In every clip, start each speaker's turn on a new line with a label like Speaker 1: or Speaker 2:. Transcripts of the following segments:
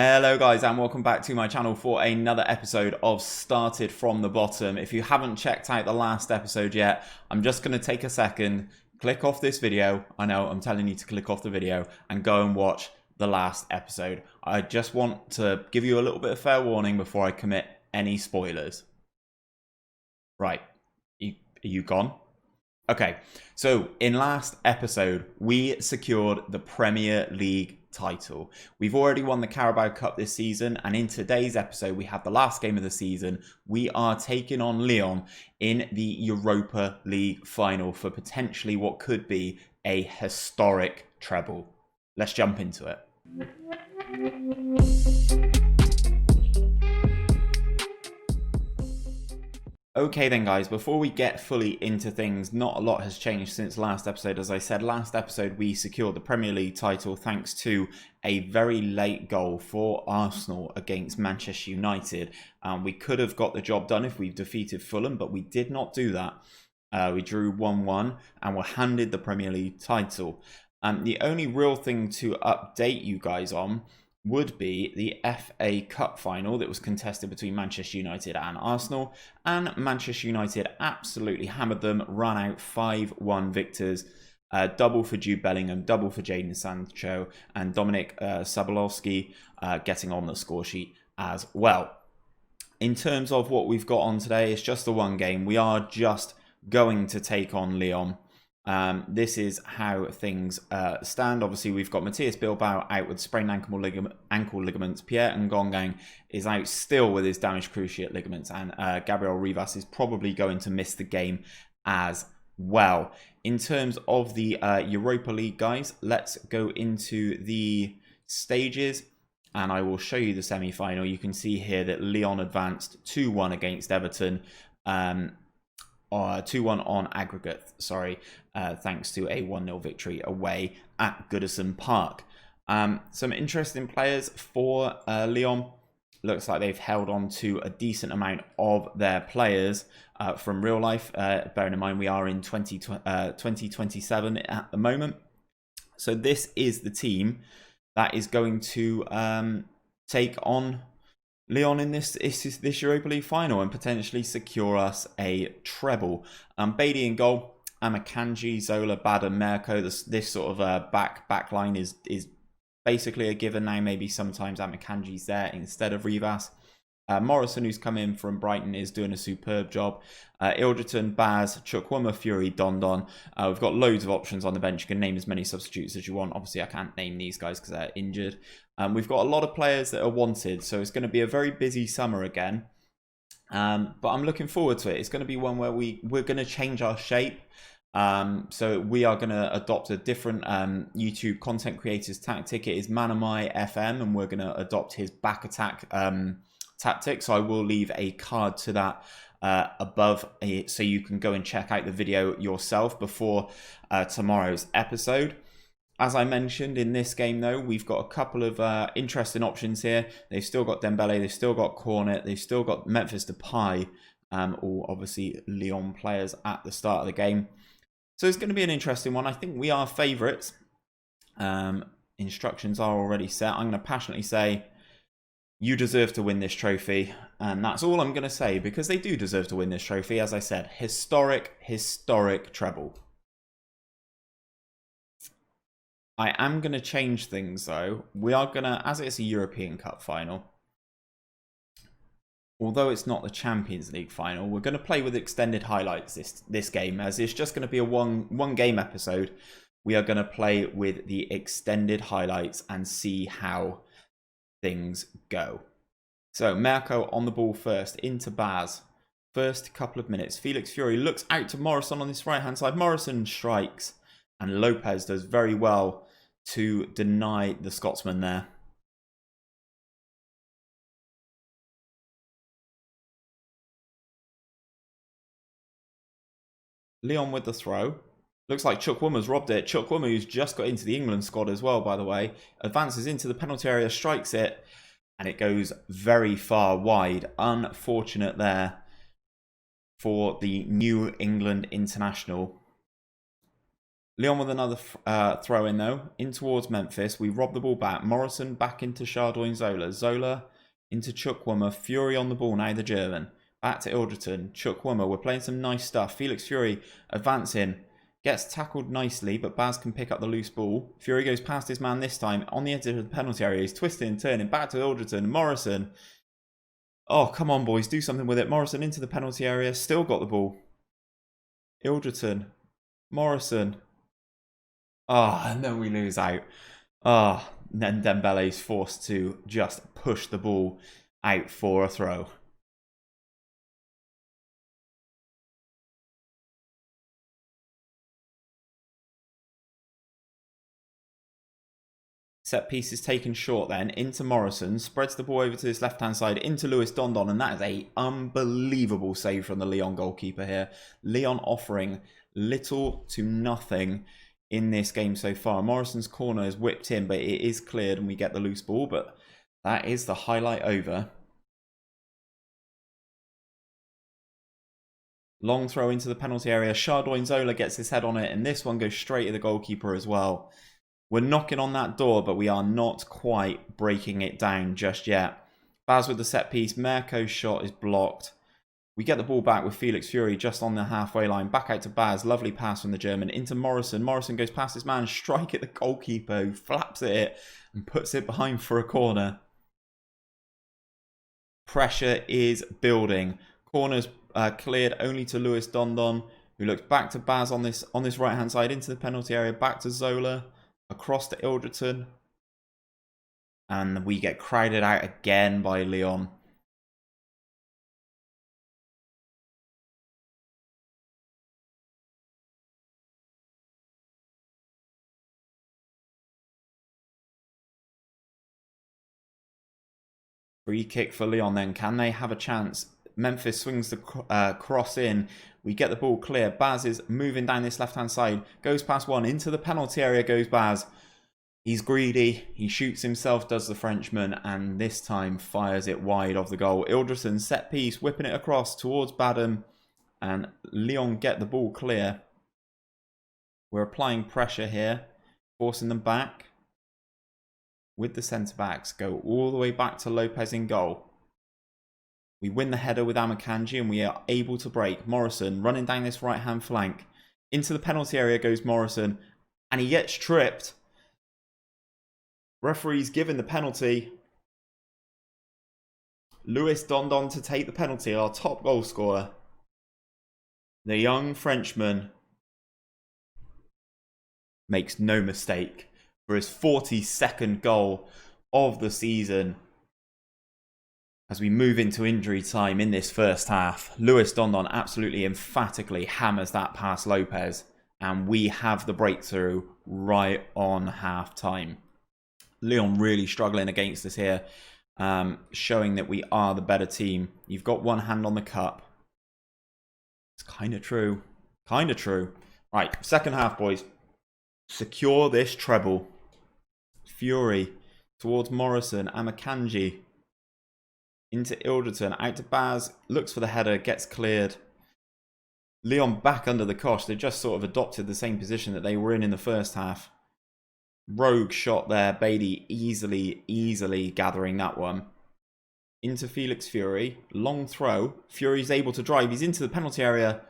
Speaker 1: Hello guys and welcome back to my channel for another episode of Started from the Bottom. If you haven't checked out the last episode yet, I'm just going to take a second, click off this video. I know I'm telling you to click off the video and go and watch the last episode. I just want to give you a little bit of fair warning before I commit any spoilers. Right, are you gone? Okay, so in last episode, we secured the Premier League title. We've already won the Carabao Cup this season, and in today's episode, we have the last game of the season. We are taking on Lyon in the Europa League final for potentially what could be a historic treble. Let's jump into it. Okay then guys, before we get fully into things, not a lot has changed since last episode. As I said, last episode we secured the Premier League title thanks to a very late goal for Arsenal against Manchester United. We could have got the job done if we defeated Fulham, but we did not do that. We drew 1-1 and were handed the Premier League title. The only real thing to update you guys on would be the FA Cup final that was contested between Manchester United and Arsenal, and Manchester United absolutely hammered them, ran out 5-1 victors, double for Jude Bellingham, double for Jadon Sancho, and Dominik Sobolewski getting on the score sheet as well. In terms of what we've got on today, it's just the one game. We are just going to take on Lyon. This is how things stand. Obviously, we've got Matthias Bilbao out with sprained ankle ligaments. Pierre Ngongang is out still with his damaged cruciate ligaments. And Gabriel Rivas is probably going to miss the game as well. In terms of the Europa League, guys, let's go into the stages. And I will show you the semi-final. You can see here that Lyon advanced 2-1 against Everton. 2-1 on aggregate, thanks to a 1-0 victory away at Goodison Park. Some interesting players for Lyon. Looks like they've held on to a decent amount of their players from real life. Bearing in mind we are in 2027 at the moment. So this is the team that is going to take on Lyon in this Europa League final and potentially secure us a treble. Beatty in goal, Amakanji, Zola, Bada, Merko. This sort of back line is basically a given now. Maybe sometimes Amakanji's there instead of Rivas. Morrison, who's come in from Brighton, is doing a superb job. Ilderton, Baz, Chukwuma, Fury, Dondon. We've got loads of options on the bench. You can name as many substitutes as you want. Obviously, I can't name these guys because they're injured. We've got a lot of players that are wanted, so it's going to be a very busy summer again. But I'm looking forward to it. It's going to be one where we're going to change our shape. So we are going to adopt a different YouTube content creators tactic. It is Manamai FM, and we're going to adopt his back attack tactic. So I will leave a card to that above so you can go and check out the video yourself before tomorrow's episode. As I mentioned, in this game though, we've got a couple of interesting options here. They've still got Dembele, they've still got Cornet, they've still got Memphis Depay, all obviously Lyon players at the start of the game. So it's going to be an interesting one. I think we are favourites. Instructions are already set. I'm going to passionately say, you deserve to win this trophy, and that's all I'm going to say, because they do deserve to win this trophy. As I said, historic treble. I am going to change things though. We are going to, as it's a European Cup final, although it's not the Champions League final, we're going to play with extended highlights this game, as it's just going to be a one game episode. We are going to play with the extended highlights and see how things go. So Merko on the ball first, into Baz. First couple of minutes. Felix Fury looks out to Morrison on this right hand side. Morrison strikes, and Lopez does very well to deny the Scotsman there. Lyon with the throw. Looks like Chukwuma's robbed it. Chukwuma, who's just got into the England squad as well, by the way, advances into the penalty area, strikes it, and it goes very far wide. Unfortunate there for the New England international. Lyon with another throw in though, in towards Memphis. We rob the ball back. Morrison back into Chardouin Zola. Zola into Chukwuma. Fury on the ball now, the German. Back to Ilderton. Chukwuma, we're playing some nice stuff. Felix Fury advancing. Gets tackled nicely, but Baz can pick up the loose ball. Fury goes past his man this time on the edge of the penalty area. He's twisting and turning back to Ilderton. Morrison. Oh, come on, boys. Do something with it. Morrison into the penalty area. Still got the ball. Ilderton. Morrison. Ah, and then we lose out. Ah, then Dembele's forced to just push the ball out for a throw. Set piece is taken short then, into Morrison, spreads the ball over to his left-hand side, into Lewis Dondon, and that is a unbelievable save from the Lyon goalkeeper here. Lyon offering little to nothing in this game so far. Morrison's corner is whipped in, but it is cleared and we get the loose ball, but that is the highlight over. Long throw into the penalty area. Chardouin Zola gets his head on it, and this one goes straight to the goalkeeper as well. We're knocking on that door, but we are not quite breaking it down just yet. Baz with the set piece. Mirko's shot is blocked. We get the ball back with Felix Fury just on the halfway line. Back out to Baz. Lovely pass from the German into Morrison. Morrison goes past his man. Strike at the goalkeeper who flaps at it and puts it behind for a corner. Pressure is building. Corners cleared only to Lewis Dondon, who looks back to Baz on this right hand side into the penalty area. Back to Zola. Across to Ilderton. And we get crowded out again by Lyon. Free kick for Lyon then. Can they have a chance? Memphis swings the cross in. We get the ball clear. Baz is moving down this left-hand side. Goes past one. Into the penalty area goes Baz. He's greedy. He shoots himself, does the Frenchman, and this time fires it wide of the goal. Ilderson, set piece, whipping it across towards Badham. And Lyon get the ball clear. We're applying pressure here. Forcing them back. With the centre-backs. Go all the way back to Lopez in goal. We win the header with Amakanji and we are able to break. Morrison running down this right-hand flank. Into the penalty area goes Morrison. And he gets tripped. Referee's given the penalty. Lewis Dondon to take the penalty, our top goal scorer. The young Frenchman makes no mistake for his 42nd goal of the season. As we move into injury time in this first half, Lewis Dondon absolutely emphatically hammers that past Lopez. And we have the breakthrough right on half time. Lyon really struggling against us here. Showing that we are the better team. You've got one hand on the cup. It's kind of true. Kind of true. Right, second half, boys. Secure this treble. Fury towards Morrison. Amakanji. Into Ilderton, out to Baz, looks for the header, gets cleared. Lyon back under the cosh. They just sort of adopted the same position that they were in the first half. Rogue shot there. Bailey easily gathering that one. Into Felix Fury. Long throw. Fury's able to drive. He's into the penalty area.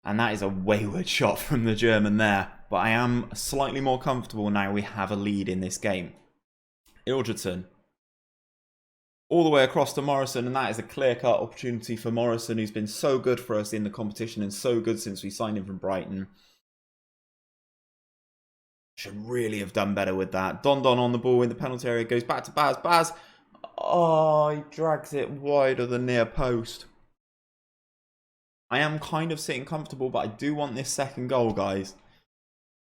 Speaker 1: And that is a wayward shot from the German there. But I am slightly more comfortable now we have a lead in this game. Ilderton. All the way across to Morrison, and that is a clear-cut opportunity for Morrison, who's been so good for us in the competition and so good since we signed him from Brighton. Should really have done better with that. Dondon on the ball in the penalty area, goes back to Baz. Baz, oh, he drags it wide of the near post. I am kind of sitting comfortable, but I do want this second goal, guys.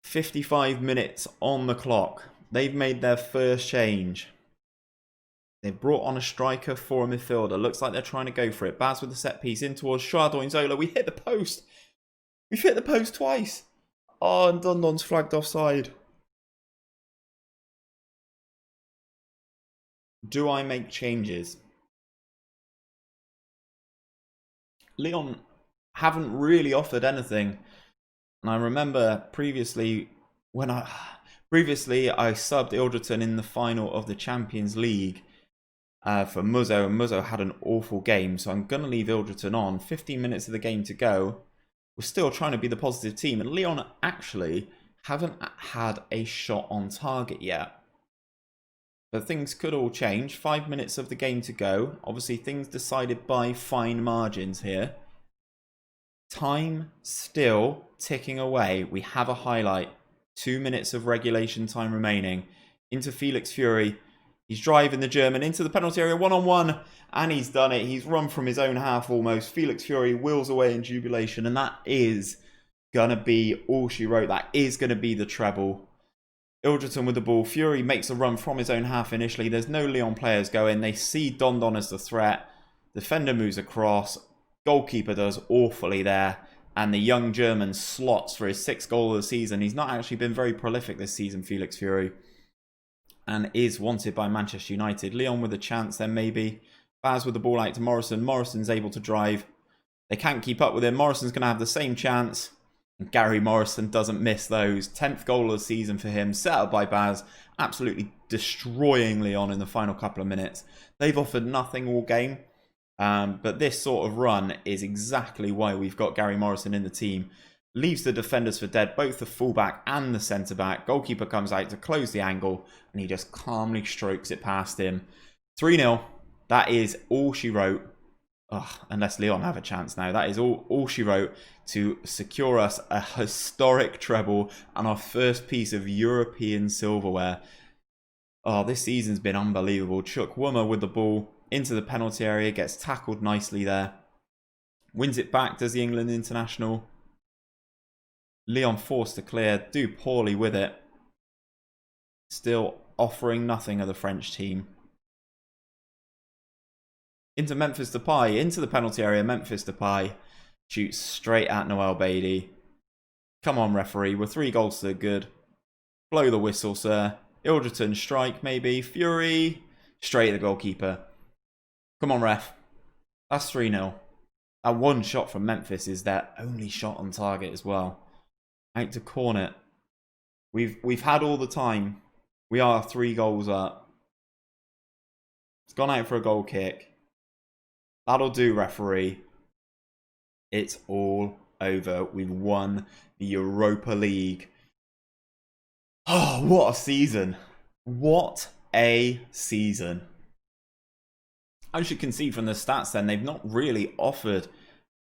Speaker 1: 55 minutes on the clock. They've made their first change. They've brought on a striker for a midfielder. Looks like they're trying to go for it. Baz with the set piece in towards Chardouin Zola. We hit the post. We've hit the post twice. Oh, and Dondon's flagged offside. Do I make changes? Lyon haven't really offered anything. And I remember previously I subbed Ilderton in the final of the Champions League for Muzzo, and Muzzo had an awful game, so I'm going to leave Ilderton on. 15 minutes of the game to go. We're still trying to be the positive team, and Lyon actually haven't had a shot on target yet. But things could all change. 5 minutes of the game to go. Obviously, things decided by fine margins here. Time still ticking away. We have a highlight. 2 minutes of regulation time remaining. Into Felix Fury. He's driving the German into the penalty area, one-on-one, and he's done it. He's run from his own half almost. Felix Fury wheels away in jubilation, and that is going to be all she wrote. That is going to be the treble. Ilderton with the ball. Fury makes a run from his own half initially. There's no Lyon players going. They see Don Don as the threat. Defender moves across. Goalkeeper does awfully there. And the young German slots for his 6th goal of the season. He's not actually been very prolific this season, Felix Fury, and is wanted by Manchester United. Lyon with a chance then maybe. Baz with the ball out to Morrison. Morrison's able to drive. They can't keep up with him. Morrison's going to have the same chance. And Gary Morrison doesn't miss those. 10th goal of the season for him. Set up by Baz. Absolutely destroying Lyon in the final couple of minutes. They've offered nothing all game. But this sort of run is exactly why we've got Gary Morrison in the team. Leaves the defenders for dead, both the fullback and the centre-back. Goalkeeper comes out to close the angle, and he just calmly strokes it past him. 3-0. That is all she wrote. Unless Lyon have a chance now. That is all she wrote to secure us a historic treble and our first piece of European silverware. This season's been unbelievable. Chukwuma with the ball into the penalty area. Gets tackled nicely there. Wins it back, does the England international. Lyon forced to clear, do poorly with it. Still offering nothing of the French team. Into Memphis Depay, into the penalty area. Memphis Depay shoots straight at Noel Beatty. Come on, referee, we're 3 goals to the good. Blow the whistle, sir. Ilderton strike, maybe. Fury, straight at the goalkeeper. Come on, ref. That's 3-0. That one shot from Memphis is their only shot on target as well. Out to corner. We've had all the time. We are 3 goals up. It's gone out for a goal kick. That'll do, referee. It's all over. We've won the Europa League. Oh, what a season. What a season. As you can see from the stats then, they've not really offered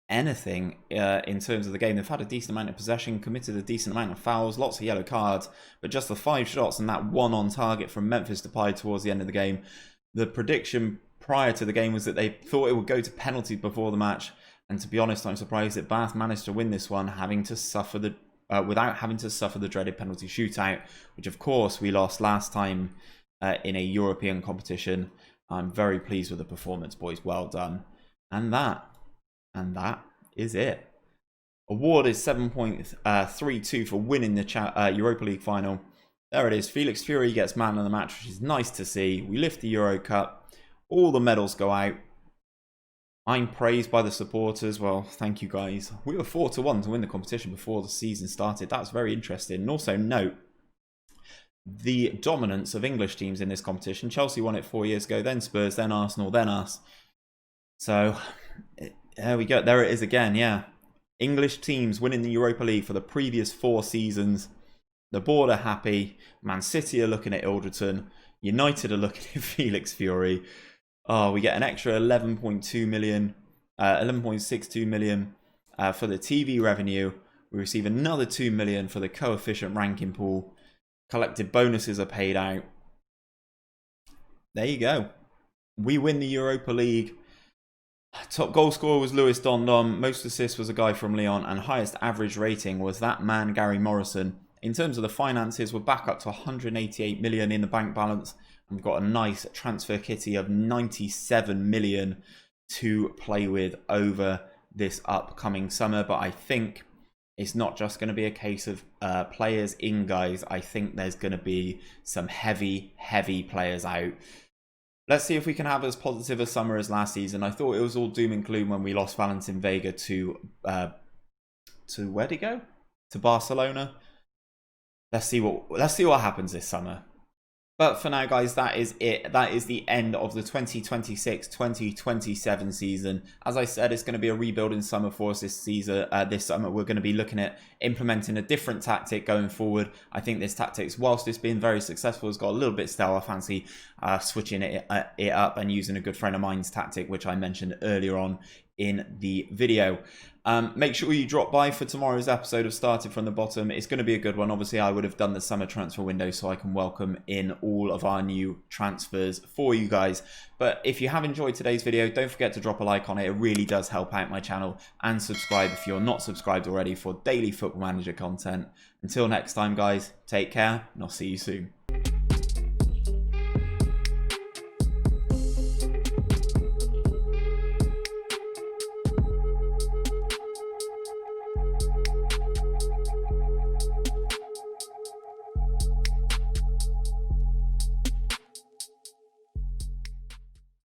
Speaker 1: anything in terms of the game. They've had a decent amount of possession, committed a decent amount of fouls, lots of yellow cards, but just the 5 shots and that one on target from Memphis Depay towards the end of the game. The prediction prior to the game was that they thought it would go to penalties before the match, and to be honest, I'm surprised that Bath managed to win this one without having to suffer the dreaded penalty shootout, which of course we lost last time in a European competition. I'm very pleased with the performance, boys. Well done. And that is it. Award is 7.32 for winning the Europa League final. There it is. Felix Fury gets man of the match, which is nice to see. We lift the Euro Cup. All the medals go out. I'm praised by the supporters. Well, thank you guys. We were 4-1 to win the competition before the season started. That's very interesting. And also note the dominance of English teams in this competition. Chelsea won it 4 years ago, then Spurs, then Arsenal, then us. So there we go. There it is again, yeah. English teams winning the Europa League for the previous 4 seasons. The board are happy. Man City are looking at Ilderton. United are looking at Felix Fury. We get an extra 11.62 million for the TV revenue. We receive another 2 million for the coefficient ranking pool. Collective bonuses are paid out. There you go. We win the Europa League. Top goal scorer was Lewis Don Don. Most assists was a guy from Lyon, and highest average rating was that man, Gary Morrison. In terms of the finances, we're back up to 188 million in the bank balance. We've got a nice transfer kitty of 97 million to play with over this upcoming summer. But I think it's not just going to be a case of players in, guys. I think there's going to be some heavy players out. Let's see if we can have as positive a summer as last season. I thought it was all doom and gloom when we lost Valentin Vega to where'd he go? to Barcelona. Let's see what happens this summer. But for now, guys, that is it. That is the end of the 2026-2027 season. As I said, it's going to be a rebuilding summer for us this season. This summer, we're going to be looking at implementing a different tactic going forward. I think this tactic, whilst it's been very successful, has got a little bit stale. I fancy switching it up and using a good friend of mine's tactic, which I mentioned earlier on in the video. Make sure you drop by for tomorrow's episode of Started from the Bottom. It's going to be a good one. Obviously, I would have done the summer transfer window so I can welcome in all of our new transfers for you guys. But if you have enjoyed today's video, don't forget to drop a like on it. It really does help out my channel. And subscribe if you're not subscribed already for daily Football Manager content. Until next time, guys, take care and I'll see you soon.